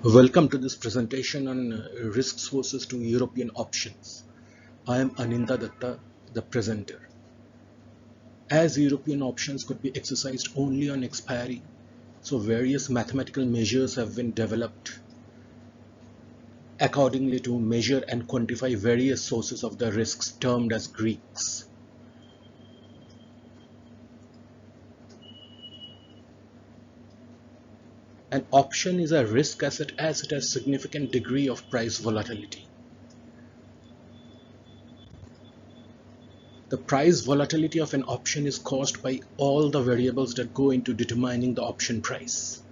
Welcome to this presentation on risk sources to European options. I am Aninda Datta, the presenter. As European options could be exercised only on expiry, so various mathematical measures have been developed accordingly to measure and quantify various sources of the risks termed as Greeks. An option is a risk asset as it has significant degree of price volatility. The price volatility of an option is caused by all the variables that go into determining the option price.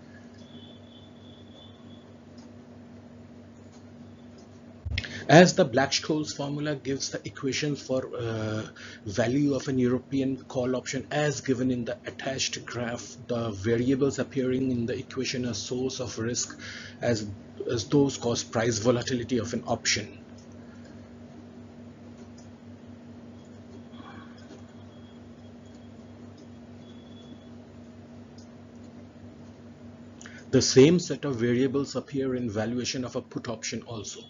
As the Black Scholes formula gives the equations for value of an European call option as given in the attached graph, the variables appearing in the equation are source of risk as those cause price volatility of an option. The same set of variables appear in valuation of a put option also.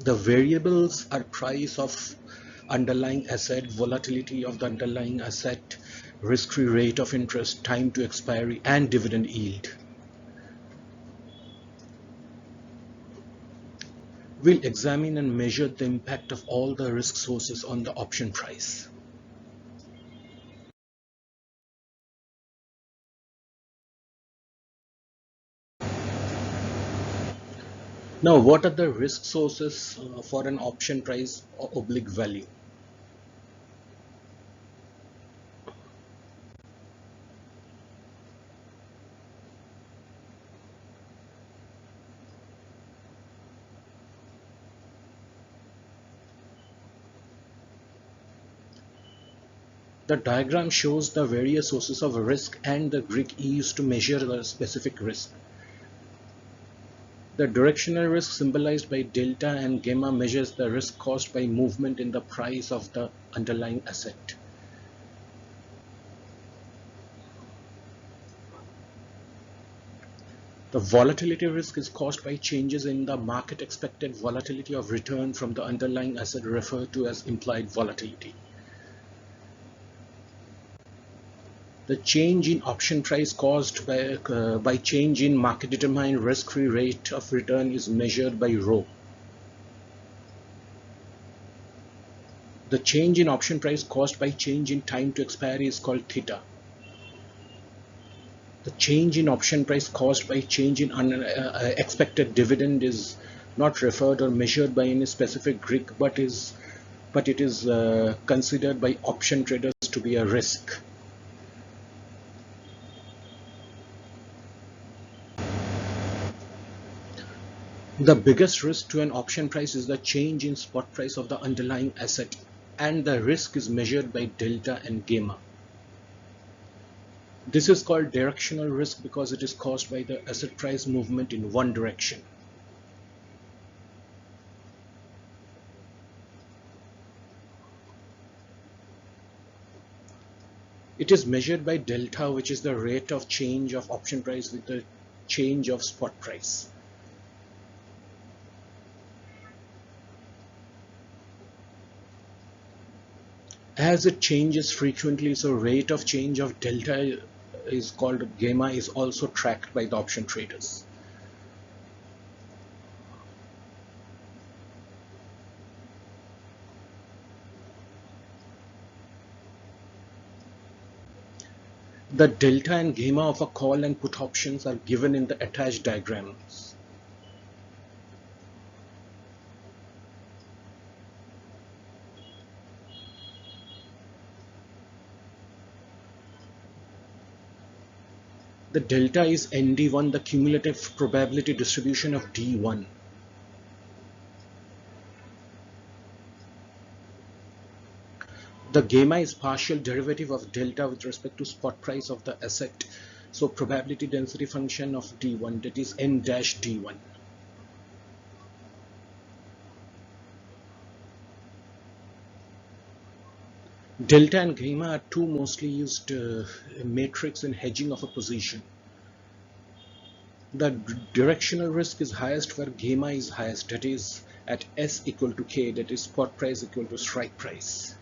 The variables are price of underlying asset, volatility of the underlying asset, risk-free rate of interest, time to expiry, and dividend yield. We'll examine and measure the impact of all the risk sources on the option price. Now, what are the risk sources for an option price or oblique value? The diagram shows the various sources of risk and the Greek E used to measure the specific risk. The directional risk symbolized by delta and gamma measures the risk caused by movement in the price of the underlying asset. The volatility risk is caused by changes in the market expected volatility of return from the underlying asset referred to as implied volatility. The change in option price caused by change in market determined risk-free rate of return is measured by rho. The change in option price caused by change in time to expiry is called theta. The change in option price caused by change in expected dividend is not referred or measured by any specific Greek, but it is considered by option traders to be a risk. The biggest risk to an option price is the change in spot price of the underlying asset, and the risk is measured by delta and gamma. This is called directional risk because it is caused by the asset price movement in one direction. It is measured by delta, which is the rate of change of option price with the change of spot price. As it changes frequently, so rate of change of delta is called gamma is also tracked by the option traders. The delta and gamma of a call and put options are given in the attached diagrams. The delta is ND1, the cumulative probability distribution of D1. The gamma is partial derivative of delta with respect to spot price of the asset. So probability density function of D1, that is N dash D1. Delta and gamma are two mostly used metrics in hedging of a position. The directional risk is highest where gamma is highest, that is at S equal to K, that is spot price equal to strike price.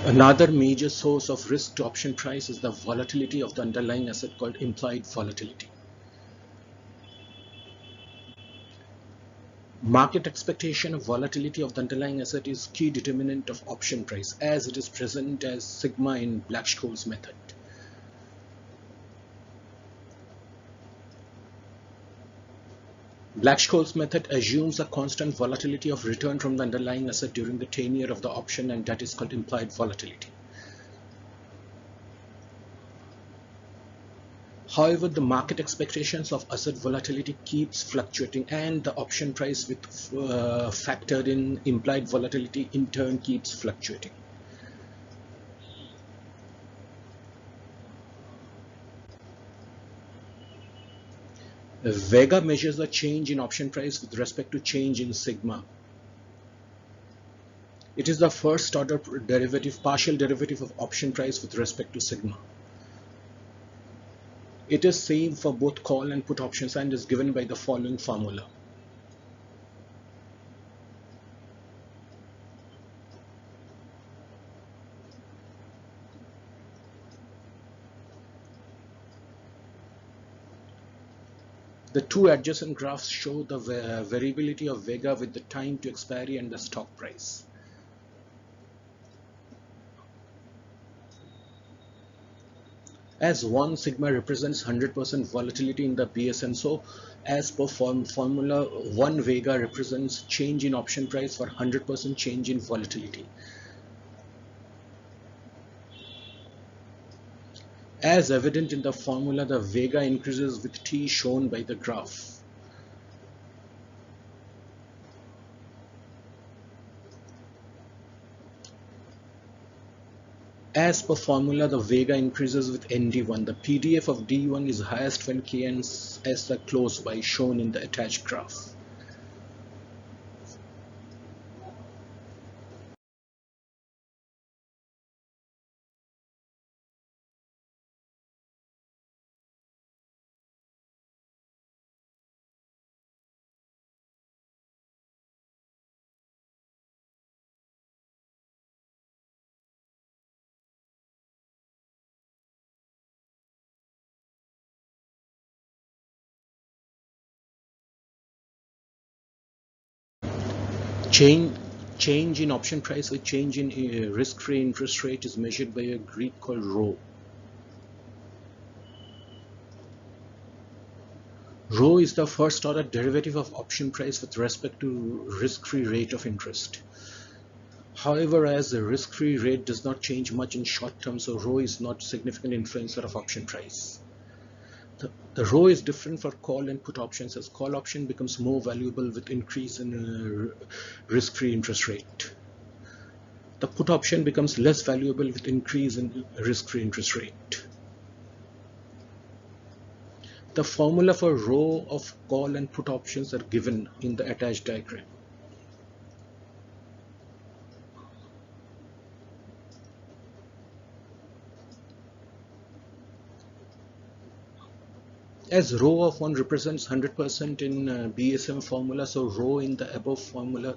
Another major source of risk to option price is the volatility of the underlying asset called implied volatility. Market expectation of volatility of the underlying asset is key determinant of option price as it is present as sigma in Black Scholes method. Black Scholes method assumes a constant volatility of return from the underlying asset during the tenure of the option, and that is called implied volatility. However, the market expectations of asset volatility keeps fluctuating, and the option price with factored in implied volatility in turn keeps fluctuating. Vega measures the change in option price with respect to change in sigma. It is the first order derivative, partial derivative of option price with respect to sigma. It is same for both call and put options and is given by the following formula. The two adjacent graphs show the variability of Vega with the time to expiry and the stock price. As 1 sigma represents 100% volatility in the BSM, so as per formula 1 Vega represents change in option price for 100% change in volatility. As evident in the formula, the Vega increases with T shown by the graph. As per formula, the Vega increases with ND1. The PDF of D1 is highest when K and S are close by, shown in the attached graph. Change, change in option price with change in risk-free interest rate is measured by a Greek called rho. Rho is the first order derivative of option price with respect to risk-free rate of interest. However, as the risk-free rate does not change much in short term, so rho is not significant influencer of option price. The rho is different for call and put options, as call option becomes more valuable with increase in risk-free interest rate. The put option becomes less valuable with increase in risk-free interest rate. The formula for rho of call and put options are given in the attached diagram. As rho of 1 represents 100% in BSM formula, so rho in the above formula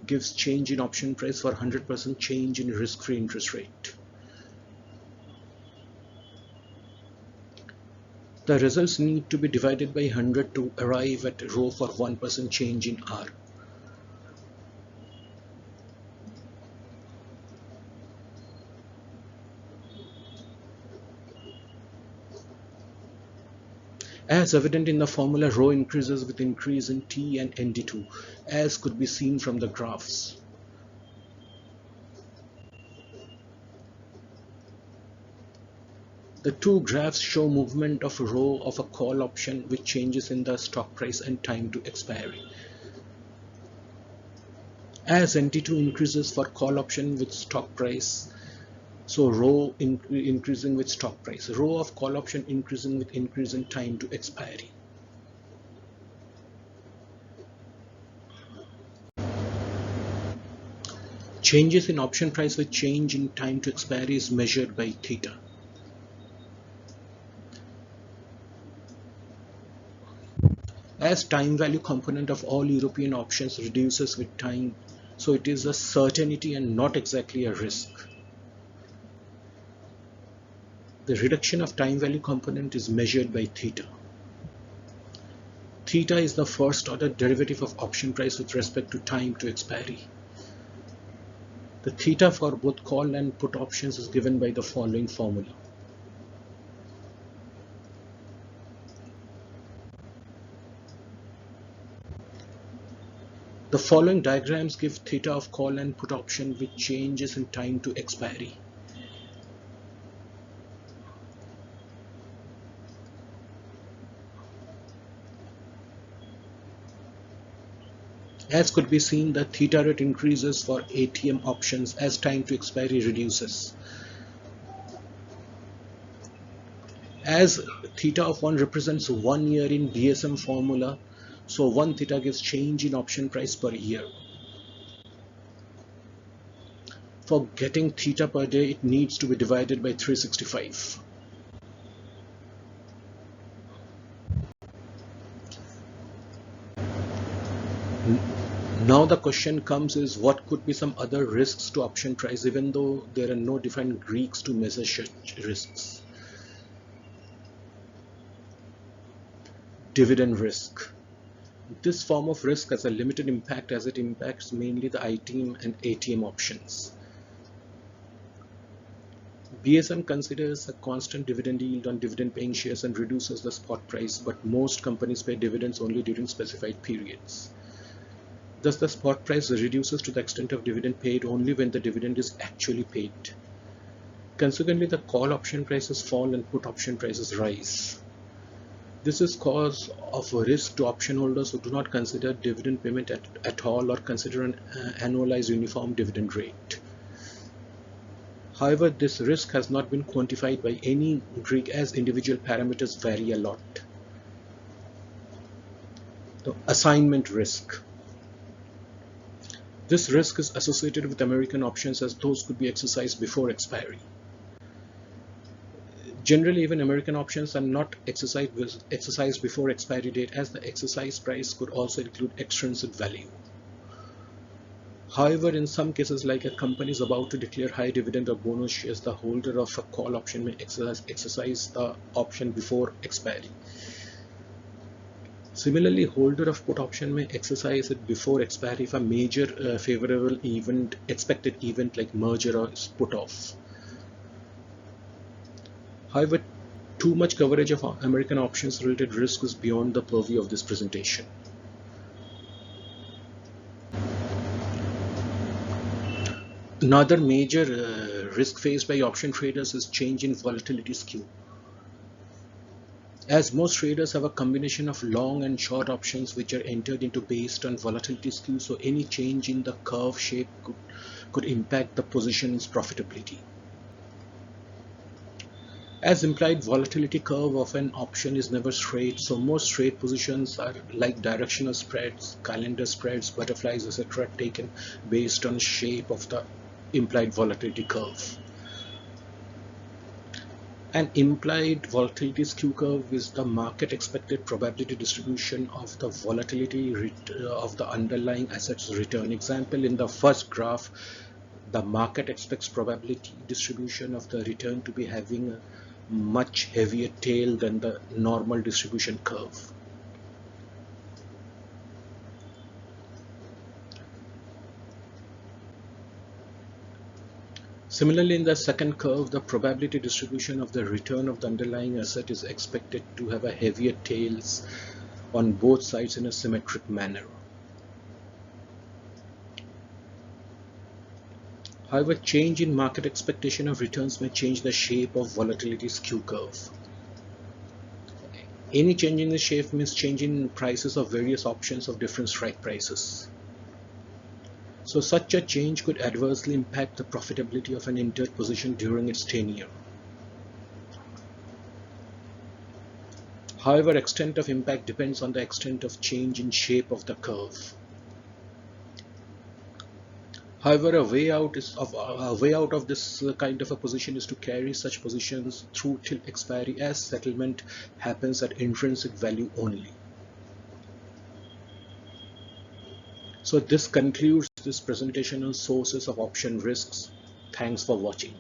gives change in option price for 100% change in risk-free interest rate. The results need to be divided by 100 to arrive at rho for 1% change in R. As evident in the formula, rho increases with increase in T and ND2, as could be seen from the graphs. The two graphs show movement of rho of a call option with changes in the stock price and time to expiry. As NT2 increases for call option with stock price, so rho increasing with stock price, rho of call option increasing with increase in time to expiry. Changes in option price with change in time to expiry is measured by theta. As time value component of all European options reduces with time, so it is a certainty and not exactly a risk. The reduction of time value component is measured by theta. Theta is the first order derivative of option price with respect to time to expiry. The theta for both call and put options is given by the following formula. The following diagrams give theta of call and put option with changes in time to expiry. As could be seen, the theta rate increases for ATM options as time to expiry reduces. As theta of 1 represents 1 year in DSM formula, so 1 theta gives change in option price per year. For getting theta per day, it needs to be divided by 365. Now the question comes is, what could be some other risks to option price even though there are no defined Greeks to measure such risks? Dividend risk. This form of risk has a limited impact as it impacts mainly the ITM and ATM options. BSM considers a constant dividend yield on dividend paying shares and reduces the spot price, but most companies pay dividends only during specified periods. Thus, the spot price reduces to the extent of dividend paid only when the dividend is actually paid. Consequently, the call option prices fall and put option prices rise. This is cause of a risk to option holders who do not consider dividend payment at all or consider an annualized uniform dividend rate. However, this risk has not been quantified by any Greek as individual parameters vary a lot. The assignment risk. This risk is associated with American options as those could be exercised before expiry. Generally, even American options are not exercised before expiry date, as the exercise price could also include extrinsic value. However, in some cases, like a company is about to declare high dividend or bonus shares, the holder of a call option may exercise the option before expiry. Similarly, holder of put option may exercise it before expiry if a major favorable expected event like merger or is put off. However, too much coverage of American options related risk is beyond the purview of this presentation. Another major risk faced by option traders is change in volatility skew. As most traders have a combination of long and short options which are entered into based on volatility skew, so any change in the curve shape could impact the position's profitability. As implied, volatility curve of an option is never straight, so most straight positions are like directional spreads, calendar spreads, butterflies, etc. taken based on shape of the implied volatility curve. An implied volatility skew curve is the market expected probability distribution of the volatility of the underlying assets return. Example, in the first graph, the market expects probability distribution of the return to be having a much heavier tail than the normal distribution curve. Similarly, in the second curve, the probability distribution of the return of the underlying asset is expected to have a heavier tails on both sides in a symmetric manner. However, change in market expectation of returns may change the shape of volatility skew curve. Any change in the shape means change in prices of various options of different strike prices. So such a change could adversely impact the profitability of an entered position during its tenure. However, extent of impact depends on the extent of change in shape of the curve. However, a way out of this kind of a position is to carry such positions through till expiry, as settlement happens at intrinsic value only. So this concludes this presentation on sources of option risks. Thanks for watching.